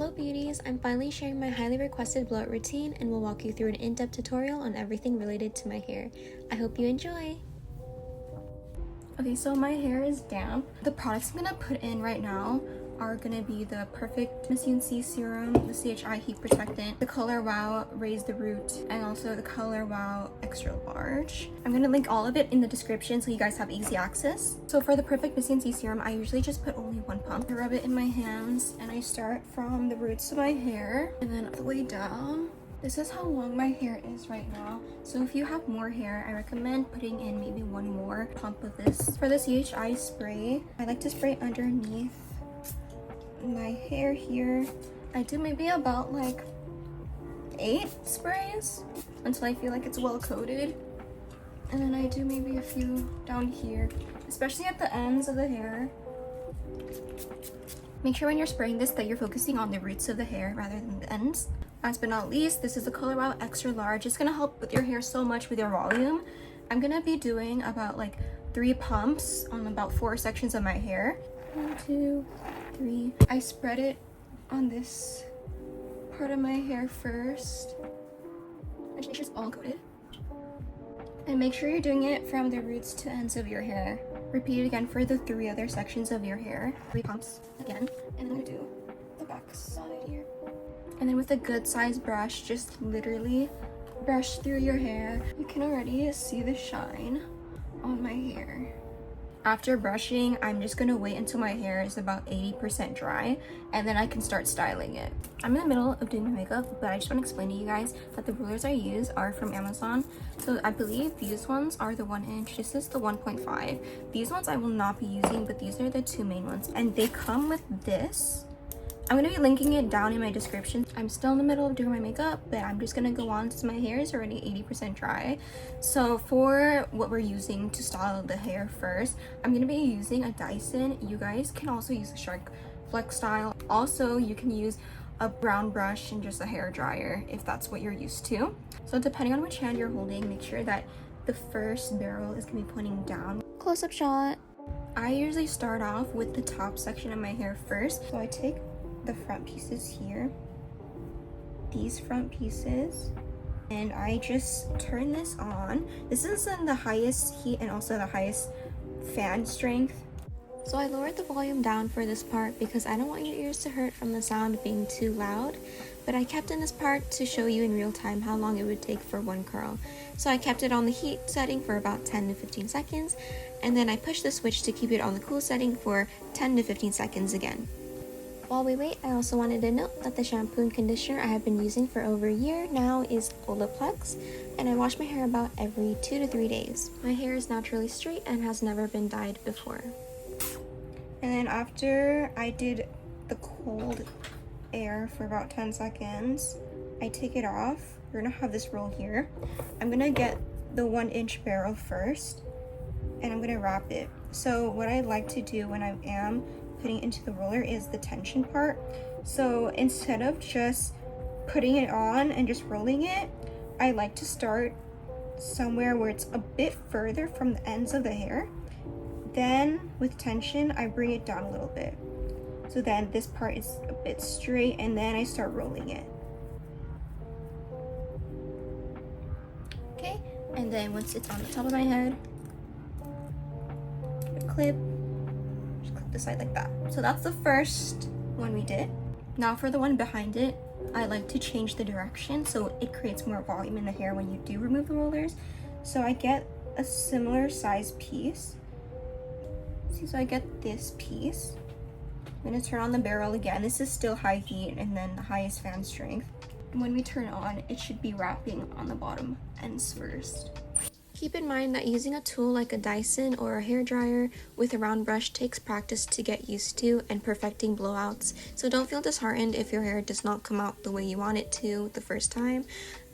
Hello beauties, I'm finally sharing my highly requested blowout routine and will walk you through an in-depth tutorial on everything related to my hair. I hope you enjoy! Okay, so my hair is damp. The products I'm gonna put in right now are gonna be the Perfect Vitamin C Serum, the CHI Heat Protectant, the Color Wow Raise the Root, and also the Color Wow Extra Large. I'm gonna link all of it in the description so you guys have easy access. So for the Perfect Vitamin C Serum, I usually just put only one pump. I rub it in my hands and I start from the roots of my hair and then all the way down. This is how long my hair is right now. So if you have more hair, I recommend putting in maybe one more pump of this. For the CHI spray, I like to spray underneath my hair here. I do maybe about like 8 sprays until I feel like it's well coated. And then I do maybe a few down here, especially at the ends of the hair. Make sure when you're spraying this that you're focusing on the roots of the hair rather than the ends. Last but not least, this is the Color Wow Extra Large. It's gonna help with your hair so much with your volume. I'm gonna be doing about like 3 pumps on about 4 sections of my hair. 1, 2, 3. I spread it on this part of my hair first. And make sure it's all coated. And make sure you're doing it from the roots to ends of your hair. Repeat it again for the 3 other sections of your hair. 3 pumps again. And I'm gonna do the back side here. And then with a good sized brush, just literally brush through your hair. You can already see the shine on my hair. After brushing, I'm just gonna wait until my hair is about 80% dry and then I can start styling it. I'm in the middle of doing my makeup, but I just want to explain to you guys that the rulers I use are from Amazon. So I believe these ones are the 1 inch. This is the 1.5. These ones I will not be using, but these are the 2 main ones. And they come with this. I'm going to be linking it down in my description. I'm still in the middle of doing my makeup, but I'm just going to go on since my hair is already 80% dry. So for what we're using to style the hair first, I'm going to be using a Dyson. You guys can also use a Shark Flex style. Also, you can use a brown brush and just a hair dryer if that's what you're used to. So depending on which hand you're holding, make sure that the first barrel is going to be pointing down. Close-up shot. I usually start off with the top section of my hair first. So I take the front pieces here, these front pieces, and I just turn this on. This is in the highest heat and also the highest fan strength. So I lowered the volume down for this part because I don't want your ears to hurt from the sound being too loud, but I kept in this part to show you in real time how long it would take for one curl. So I kept it on the heat setting for about 10 to 15 seconds, and then I pushed the switch to keep it on the cool setting for 10 to 15 seconds again. While we wait, I also wanted to note that the shampoo and conditioner I have been using for over a year now is Olaplex, and I wash my hair about every 2 to 3 days. My hair is naturally straight and has never been dyed before. And then after I did the cold air for about 10 seconds, I take it off. We're gonna have this roll here. I'm gonna get the 1 inch barrel first, and I'm gonna wrap it. So what I like to do when I am putting it into the roller is the tension part. So instead of just putting it on and just rolling it, I like to start somewhere where it's a bit further from the ends of the hair. Then with tension, I bring it down a little bit. So then this part is a bit straight, and then I start rolling it. Okay, and then once it's on the top of my head, the clip, the side like that. So that's the first one we did. Now for the one behind it, I like to change the direction so it creates more volume in the hair when you do remove the rollers. So I get a similar size piece. See, so I get this piece. I'm gonna turn on the barrel again. This is still high heat and then the highest fan strength. And when we turn it on, it should be wrapping on the bottom ends first. Keep in mind that using a tool like a Dyson or a hairdryer with a round brush takes practice to get used to and perfecting blowouts, so don't feel disheartened if your hair does not come out the way you want it to the first time.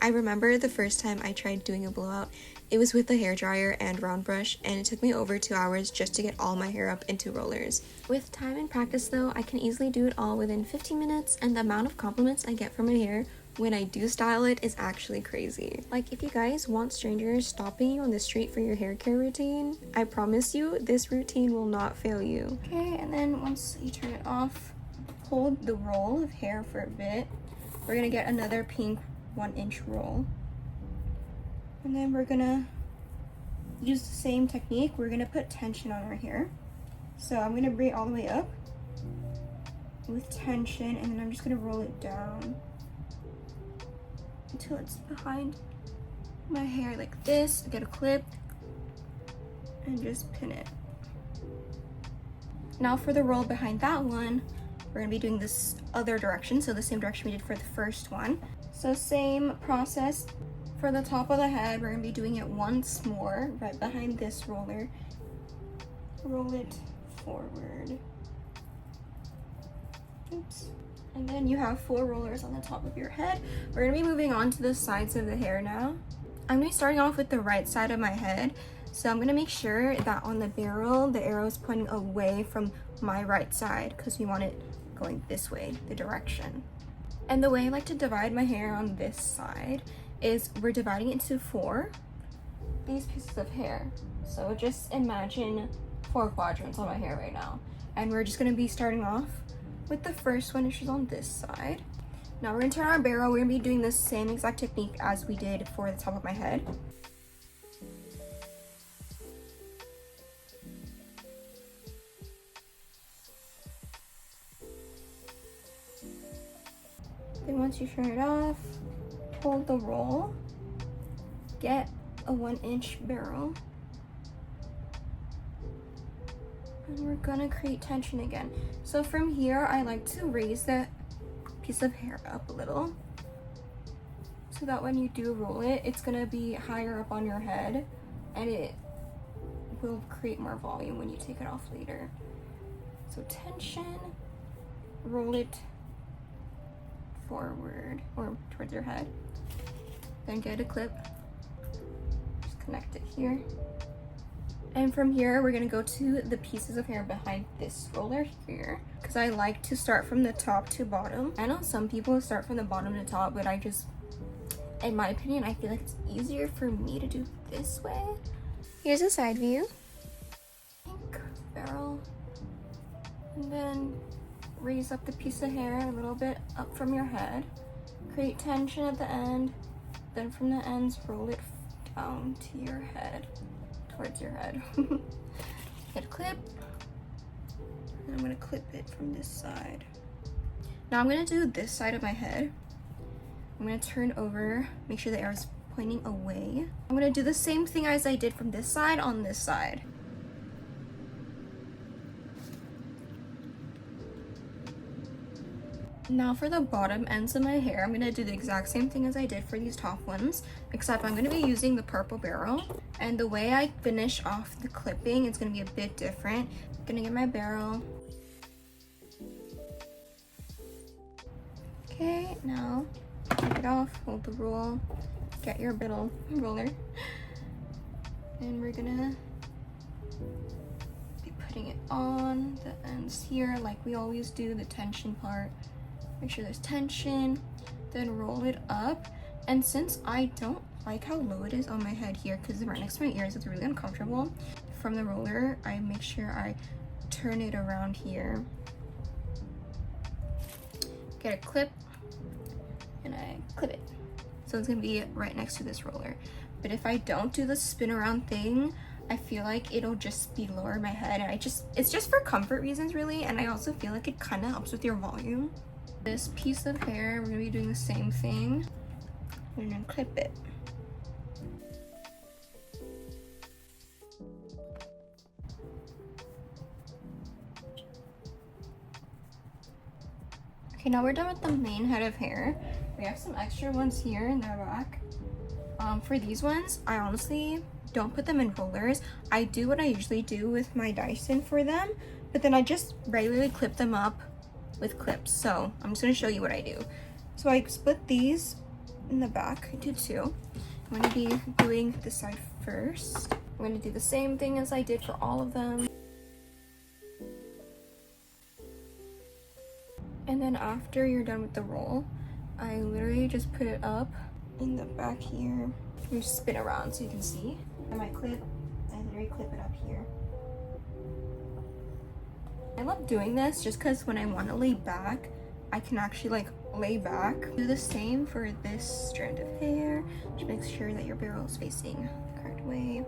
I remember the first time I tried doing a blowout, it was with a hairdryer and round brush, and it took me over 2 hours just to get all my hair up into rollers. With time and practice though, I can easily do it all within 15 minutes, and the amount of compliments I get from my hair when I do style it is actually crazy. Like, if you guys want strangers stopping you on the street for your hair care routine, I promise you this routine will not fail you. Okay, and then once you turn it off, hold the roll of hair for a bit. We're gonna get another pink 1-inch roll. And then we're gonna use the same technique. We're gonna put tension on our hair. So I'm gonna bring it all the way up with tension, and then I'm just gonna roll it down until it's behind my hair like this. Get a clip and just pin it. Now for the roll behind that one, we're gonna be doing this other direction, so the same direction we did for the first one. So same process for the top of the head. We're gonna be doing it once more right behind this roller. Roll it forward. Oops. And then you have 4 rollers on the top of your head. We're gonna be moving on to the sides of the hair now. I'm gonna be starting off with the right side of my head. So I'm gonna make sure that on the barrel, the arrow is pointing away from my right side because we want it going this way, the direction. And the way I like to divide my hair on this side is we're dividing it into 4, these pieces of hair. So just imagine 4 quadrants on my hair right now. And we're just gonna be starting off with the first one, which is on this side. Now we're gonna turn our barrel. We're gonna be doing the same exact technique as we did for the top of my head. Then once you turn it off, hold the roll, get a 1-inch barrel, and we're gonna create tension again. So from here, I like to raise that piece of hair up a little so that when you do roll it, it's gonna be higher up on your head and it will create more volume when you take it off later. So tension, roll it forward or towards your head, then get a clip, just connect it here. And from here, we're gonna go to the pieces of hair behind this roller here, because I like to start from the top to bottom. I know some people start from the bottom to top, but I just, in my opinion, I feel like it's easier for me to do this way. Here's a side view. Pink barrel. And then raise up the piece of hair a little bit up from your head. Create tension at the end. Then from the ends, roll it down to your head. Towards your head. Get a clip, and I'm gonna clip it from this side. Now I'm gonna do this side of my head. I'm gonna turn over, make sure the arrow is pointing away. I'm gonna do the same thing as I did from this side on this side. Now for the bottom ends of my hair, I'm gonna do the exact same thing as I did for these top ones, except I'm gonna be using the purple barrel. And the way I finish off the clipping, it's gonna be a bit different. I'm gonna get my barrel. Okay, now take it off, hold the roll, get your little roller. And we're gonna be putting it on the ends here like we always do, the tension part. Make sure there's tension, then roll it up. And since I don't like how low it is on my head here, because right next to my ears, it's really uncomfortable. From the roller, I make sure I turn it around here. Get a clip, and I clip it. So it's gonna be right next to this roller. But if I don't do the spin around thing, I feel like it'll just be lower my head. And it's just for comfort reasons really, and I also feel like it kind of helps with your volume. This piece of hair, we're gonna be doing the same thing. And then clip it. Okay, now we're done with the main head of hair. We have some extra ones here in the back. For these ones, I honestly don't put them in rollers. I do what I usually do with my Dyson for them, but then I just regularly clip them up with clips. So I'm just gonna show you what I do. So I split these in the back into 2. I'm gonna be doing this side first. I'm gonna do the same thing as I did for all of them. And then after you're done with the roll, I literally just put it up in the back here. You spin around so you can see. And my clip, I literally clip it up here. I love doing this just because when I want to lay back, I can actually like lay back. Do the same for this strand of hair. Just make sure that your barrel is facing the correct way.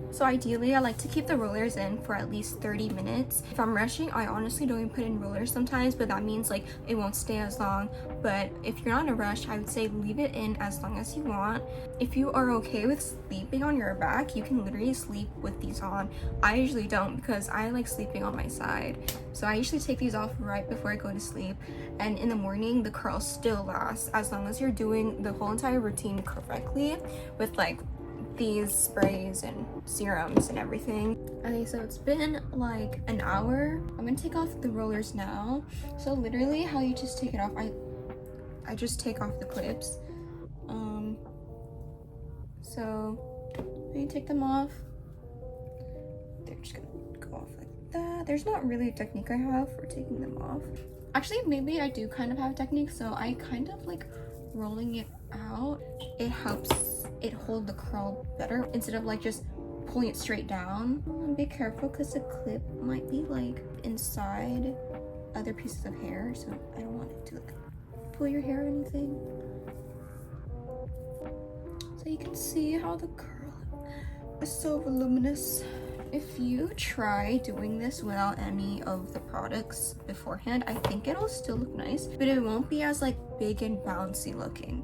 So ideally, I like to keep the rollers in for at least 30 minutes. If I'm rushing, I honestly don't even put in rollers sometimes, but that means like it won't stay as long. But if you're not in a rush, I would say leave it in as long as you want. If you are okay with sleeping on your back, you can literally sleep with these on. I usually don't because I like sleeping on my side. So I usually take these off right before I go to sleep. And in the morning, the curls still last as long as you're doing the whole entire routine correctly with like these sprays and serums and everything. Okay, so it's been like an hour. I'm gonna take off the rollers now. So literally how you just take it off, I just take off the clips. So when you take them off, they're just gonna go off like that. There's not really a technique I have for taking them off. Actually, maybe I do kind of have a technique. So I kind of like rolling it out. It helps it hold the curl better instead of like just pulling it straight down. Be careful because the clip might be like inside other pieces of hair, so I don't want it to like pull your hair or anything. So you can see how the curl is so voluminous. If you try doing this without any of the products beforehand, I think it'll still look nice, but it won't be as like big and bouncy looking.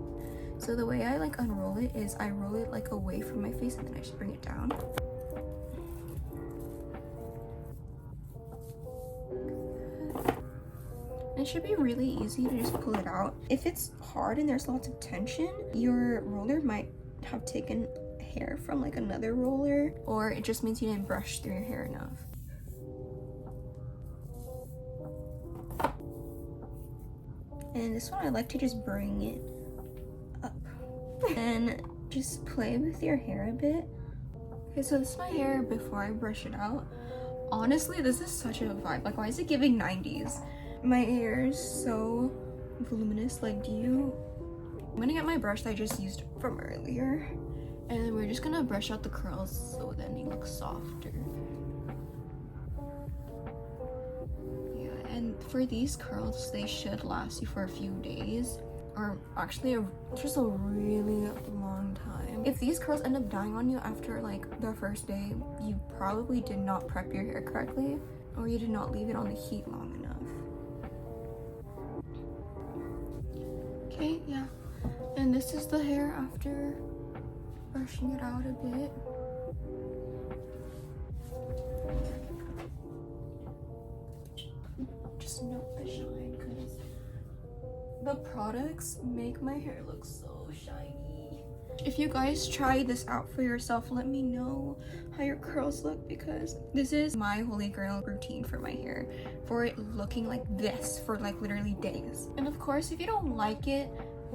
So the way I like unroll it is I roll it like away from my face and then I just bring it down. It should be really easy to just pull it out. If it's hard and there's lots of tension, your roller might have taken hair from like another roller, or it just means you didn't brush through your hair enough. And this one I like to just bring it up and just play with your hair a bit. Okay, so this is my hair before I brush it out. Honestly, this is such a vibe. Like, why is it giving 90s? My hair is so voluminous. Like, I'm gonna get my brush that I just used from earlier, and then we're just gonna brush out the curls so then they look softer. Yeah, and for these curls, they should last you for a few days, or actually just a really long time. If these curls end up dying on you after like the first day, you probably did not prep your hair correctly, or you did not leave it on the heat long enough. Okay, yeah. And this is the hair after brushing it out a bit. Just note the shine because the products make my hair look so shiny. If you guys try this out for yourself, let me know how your curls look, because this is my holy grail routine for my hair, for it looking like this for like literally days. And of course, if you don't like it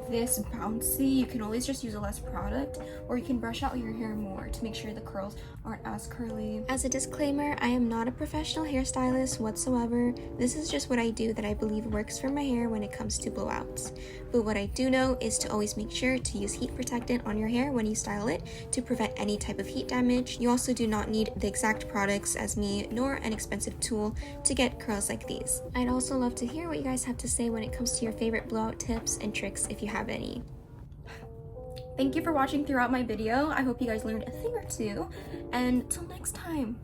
this bouncy, you can always just use a less product, or you can brush out your hair more to make sure the curls aren't as curly. As a disclaimer, I am not a professional hairstylist whatsoever. This is just what I do that I believe works for my hair when it comes to blowouts. But what I do know is to always make sure to use heat protectant on your hair when you style it to prevent any type of heat damage. You also do not need the exact products as me, nor an expensive tool to get curls like these. I'd also love to hear what you guys have to say when it comes to your favorite blowout tips and tricks if you have any. Thank you for watching throughout my video. I hope you guys learned a thing or two, and till next time.